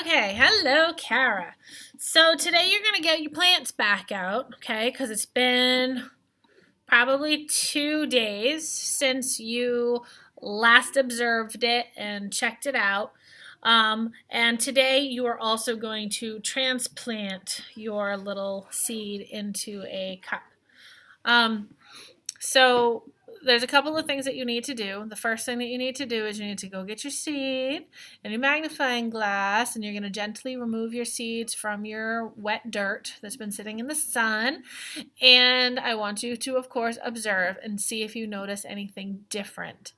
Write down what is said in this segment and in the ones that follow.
Okay, hello, Kara. So today you're going to get your plants back out, okay, because it's been probably 2 days since you last observed it and checked it out. And today you are also going to transplant your little seed into a cup. Um, so there's a couple of things that you need to do. The first thing that you need to do is you need to go get your seed and your magnifying glass, and you're going to gently remove your seeds from your wet dirt that's been sitting in the sun. And I want you to, of course, observe and see if you notice anything different.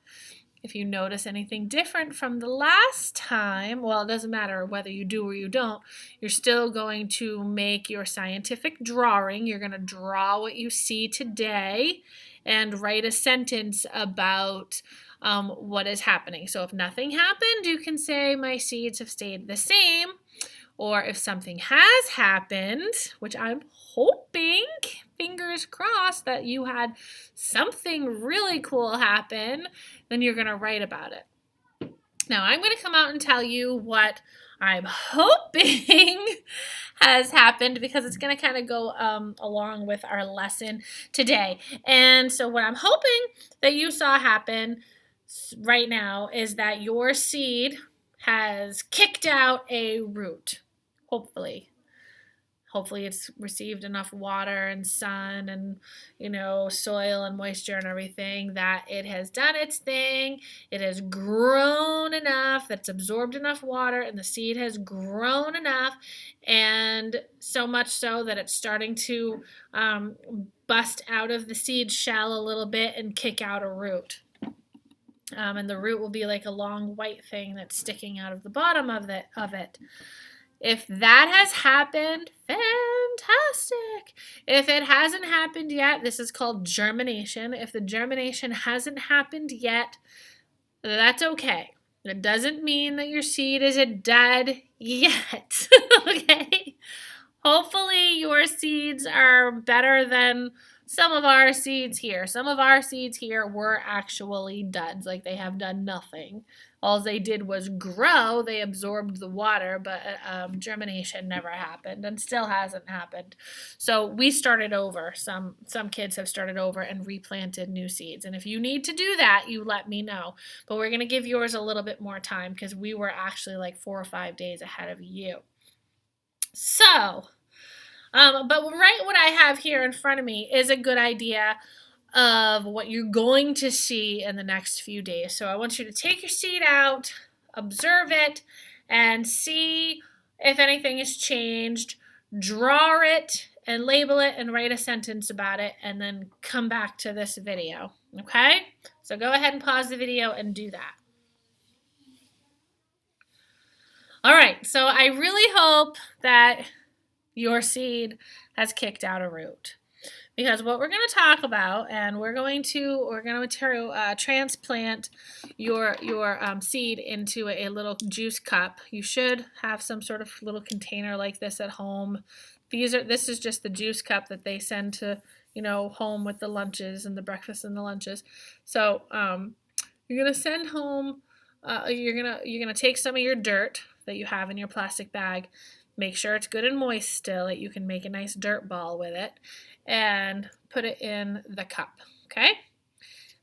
If you notice anything different from the last time, well, it doesn't matter whether you do or you don't, you're still going to make your scientific drawing. You're going to draw what you see today and write a sentence about what is happening. So if nothing happened, you can say my seeds have stayed the same. Or if something has happened, which I'm hoping, fingers crossed, that you had something really cool happen, then you're going to write about it. Now, I'm going to come out and tell you what I'm hoping has happened because it's going to kind of go along with our lesson today. And so what I'm hoping that you saw happen right now is that your seed has kicked out a root. Hopefully it's received enough water and sun and soil and moisture and everything that it has done its thing. It has grown enough, that's absorbed enough water, and the seed has grown enough, and so much so that it's starting to bust out of the seed shell a little bit and kick out a root. And the root will be like a long white thing that's sticking out of the bottom of it. If that has happened, fantastic. If it hasn't happened yet, this is called germination. If the germination hasn't happened yet, that's okay. It doesn't mean that your seed is dead yet. Okay? Hopefully your seeds are better than some of our seeds here. Some of our seeds here were actually duds, like they have done nothing. All they did was grow, they absorbed the water, but germination never happened and still hasn't happened. So we started over. Some kids have started over and replanted new seeds. And if you need to do that, you let me know. But we're going to give yours a little bit more time because we were actually like 4 or 5 days ahead of you. So, but right what I have here in front of me is a good idea of what you're going to see in the next few days. So I want you to take your seed out, observe it, and see if anything has changed. Draw it and label it and write a sentence about it, and then come back to this video. Okay? So go ahead and pause the video and do that. All right, so I really hope that your seed has kicked out a root. Because what we're going to talk about, and we're going to transplant your seed into a little juice cup. You should have some sort of little container like this at home. This is just the juice cup that they send to home with the lunches and the breakfast and the lunches. So you're gonna send home. You're gonna take some of your dirt that you have in your plastic bag. Make sure it's good and moist still, that you can make a nice dirt ball with it, and put it in the cup, okay?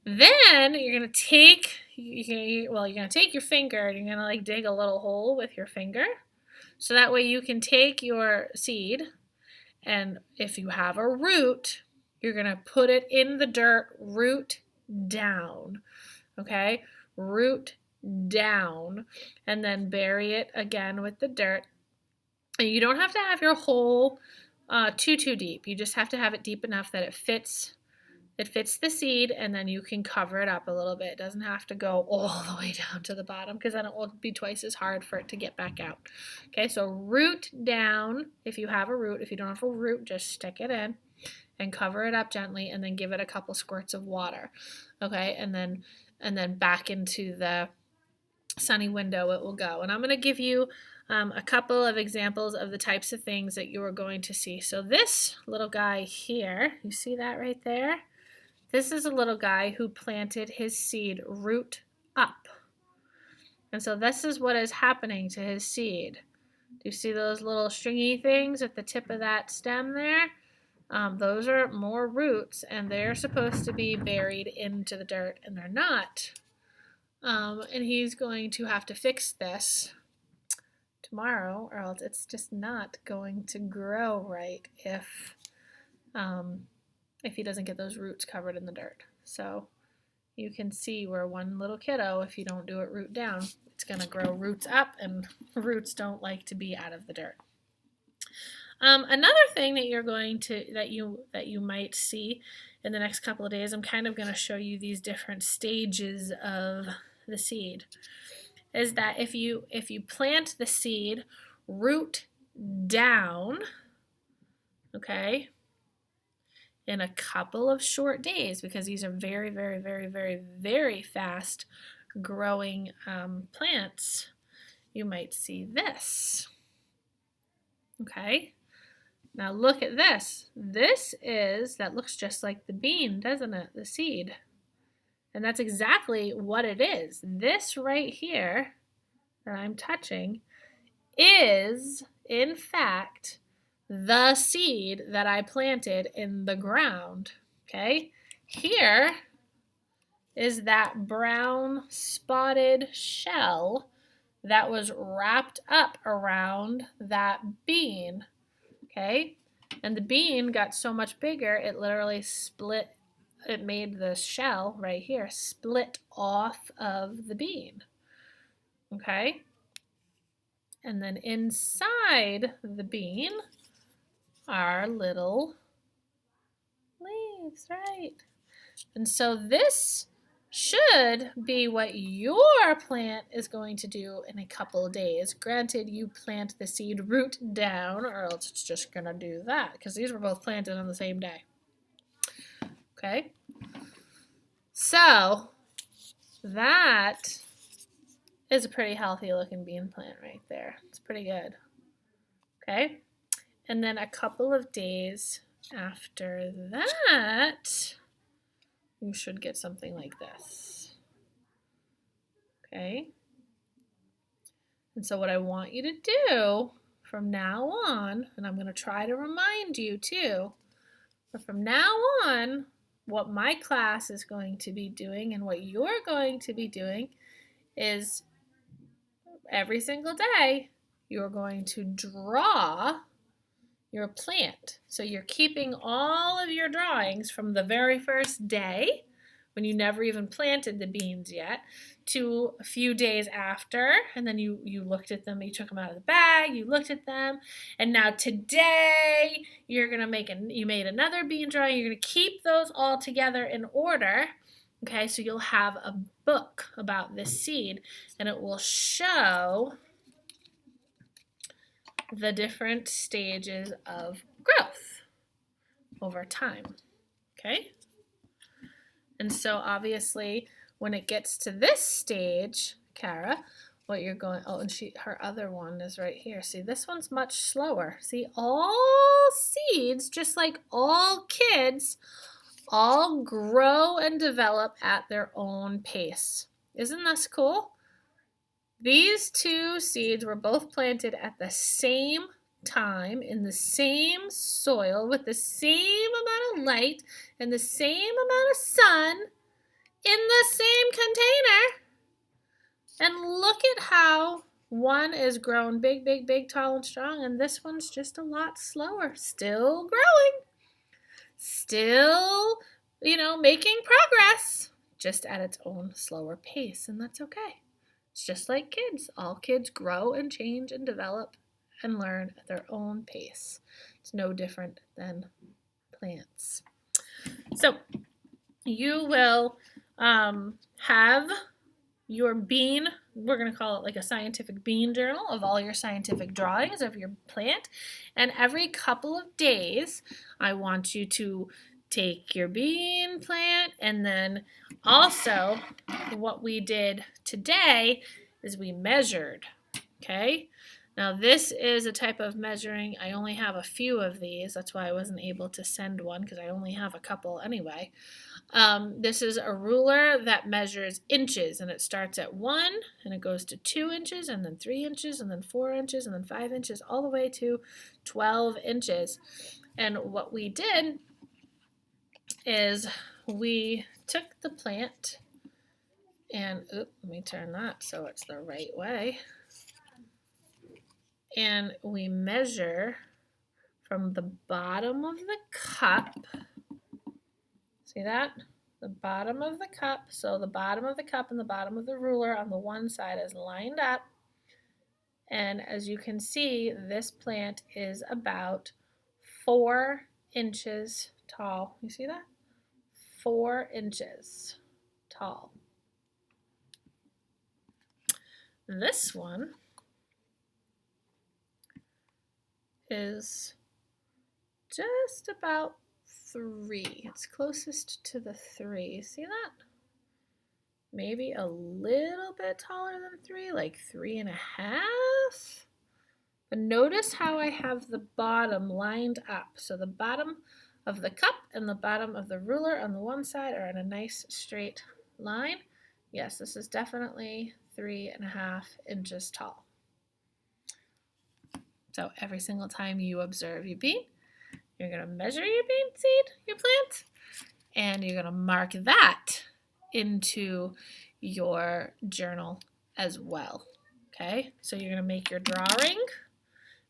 Then you're gonna take your finger and you're gonna dig a little hole with your finger, so that way you can take your seed, and if you have a root, you're gonna put it in the dirt, root down, okay? Root down, and then bury it again with the dirt. And you don't have to have your hole too deep. You just have to have it deep enough that it fits the seed, and then you can cover it up a little bit. It doesn't have to go all the way down to the bottom, because then it will be twice as hard for it to get back out. Okay, so root down if you have a root. If you don't have a root, just stick it in and cover it up gently, and then give it a couple squirts of water. Okay, and then back into the sunny window it will go. And I'm going to give you a couple of examples of the types of things that you are going to see. So this little guy here, you see that right there? This is a little guy who planted his seed root up. And so this is what is happening to his seed. Do you see those little stringy things at the tip of that stem there? Those are more roots, and they're supposed to be buried into the dirt, and they're not. And he's going to have to fix this tomorrow, or else it's just not going to grow right if he doesn't get those roots covered in the dirt. So you can see where one little kiddo, if you don't do it root down, it's going to grow roots up, and roots don't like to be out of the dirt. Another thing that you're going to that you might see in the next couple of days, I'm kind of going to show you these different stages of the seed, is that if you plant the seed root down, okay, in a couple of short days, because these are very, very, very, very, very fast growing plants, you might see this. Okay, now look at this. That looks just like the bean, doesn't it? The seed. And that's exactly what it is. This right here that I'm touching is, in fact, the seed that I planted in the ground. Okay? Here is that brown spotted shell that was wrapped up around that bean. Okay? And the bean got so much bigger, it literally split. It made the shell right here split off of the bean. Okay? And then inside the bean are little leaves, right? And so this should be what your plant is going to do in a couple of days. Granted, you plant the seed root down, or else it's just going to do that, because these were both planted on the same day. Okay? So that is a pretty healthy looking bean plant right there. It's pretty good. Okay? And then a couple of days after that, you should get something like this. Okay? And so what I want you to do from now on, and I'm going to try to remind you too, but from now on, what my class is going to be doing and what you're going to be doing is every single day, you're going to draw your plant. So you're keeping all of your drawings from the very first day, when you never even planted the beans yet, to a few days after, and then you looked at them, you took them out of the bag, you looked at them, and now today you're gonna you made another bean drawing. You're gonna keep those all together in order. Okay, so you'll have a book about this seed, and it will show the different stages of growth over time. Okay? And so obviously when it gets to this stage, Kara, what you're going, oh, and her other one is right here. See, this one's much slower. See, all seeds, just like all kids, all grow and develop at their own pace. Isn't this cool? These two seeds were both planted at the same time, in the same soil, with the same amount of light and the same amount of sun, in the same container. And look at how one is grown big, big, big, tall, and strong, and this one's just a lot slower, still growing, still, making progress, just at its own slower pace, and that's okay. It's just like kids. All kids grow and change and develop and learn at their own pace. It's no different than plants. So you will have your bean, we're going to call it like a scientific bean journal of all your scientific drawings of your plant. And every couple of days, I want you to take your bean plant, and then also what we did today is we measured, okay? Now this is a type of measuring. I only have a few of these. That's why I wasn't able to send one because I only have a couple anyway. This is a ruler that measures inches, and it starts at 1 and it goes to 2 inches and then 3 inches and then 4 inches and then 5 inches all the way to 12 inches. And what we did is we took the plant and, let me turn that so it's the right way. And we measure from the bottom of the cup. See that? The bottom of the cup. So the bottom of the cup and the bottom of the ruler on the one side is lined up. And as you can see, this plant is about 4 inches tall. You see that? 4 inches tall. This one is just about 3. It's closest to the 3. See that? Maybe a little bit taller than 3, like 3.5. But notice how I have the bottom lined up. So the bottom of the cup and the bottom of the ruler on the one side are in a nice straight line. Yes, this is definitely 3.5 inches tall. So every single time you observe your bean, you're going to measure your bean seed, your plant, and you're going to mark that into your journal as well. Okay, so you're going to make your drawing,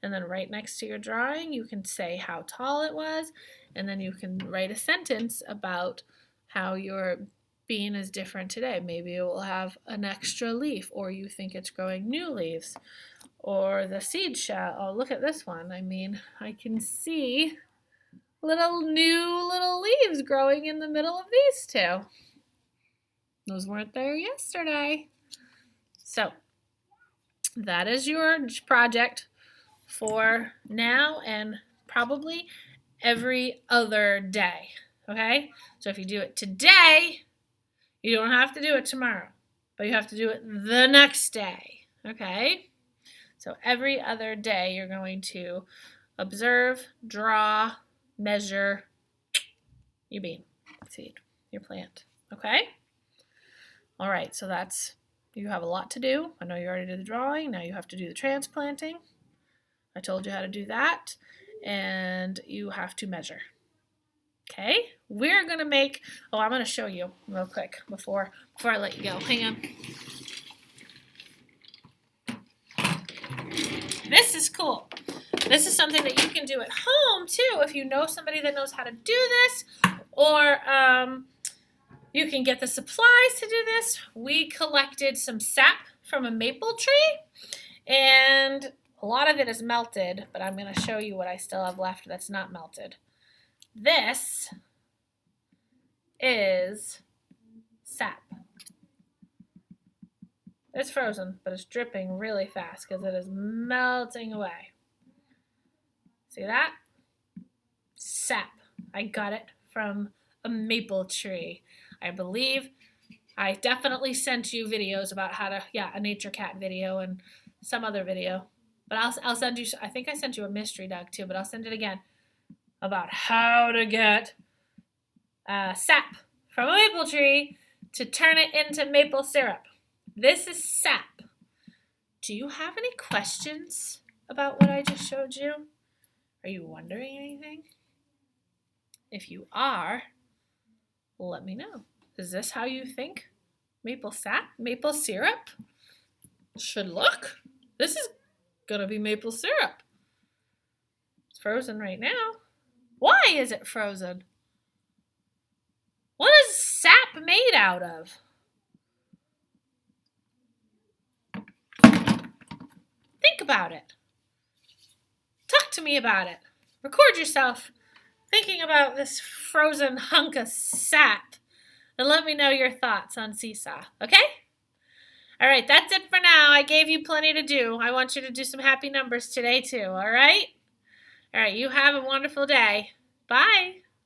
and then right next to your drawing, you can say how tall it was, and then you can write a sentence about how your bean is different today. Maybe it will have an extra leaf, or you think it's growing new leaves, or the seed shell. Oh, look at this one. I mean, I can see little leaves growing in the middle of these two. Those weren't there yesterday. So that is your project for now and probably every other day. Okay? So if you do it today, you don't have to do it tomorrow, but you have to do it the next day. Okay? So every other day you're going to observe, draw, measure your bean seed, your plant. Okay? All right, so you have a lot to do. I know you already did the drawing. Now you have to do the transplanting. I told you how to do that. And you have to measure. Okay? We're going to make, I'm going to show you real quick before I let you go. Hang on. This is cool. This is something that you can do at home too if you know somebody that knows how to do this, or you can get the supplies to do this. We collected some sap from a maple tree, and a lot of it is melted, but I'm going to show you what I still have left that's not melted. This is sap. It's frozen, but it's dripping really fast because it is melting away. See that? Sap. I got it from a maple tree. I believe I definitely sent you videos about how to, a nature cat video and some other video. But I'll send you, I think I sent you a mystery dog too, but I'll send it again about how to get sap from a maple tree to turn it into maple syrup. This is sap. Do you have any questions about what I just showed you? Are you wondering anything? If you are, let me know. Is this how you think maple syrup should look? This is gonna be maple syrup. It's frozen right now. Why is it frozen? What is sap made out of? Think about it. Talk to me about it. Record yourself thinking about this frozen hunk of sap and let me know your thoughts on Seesaw, okay? All right, that's it for now. I gave you plenty to do. I want you to do some happy numbers today too, all right? All right, you have a wonderful day. Bye.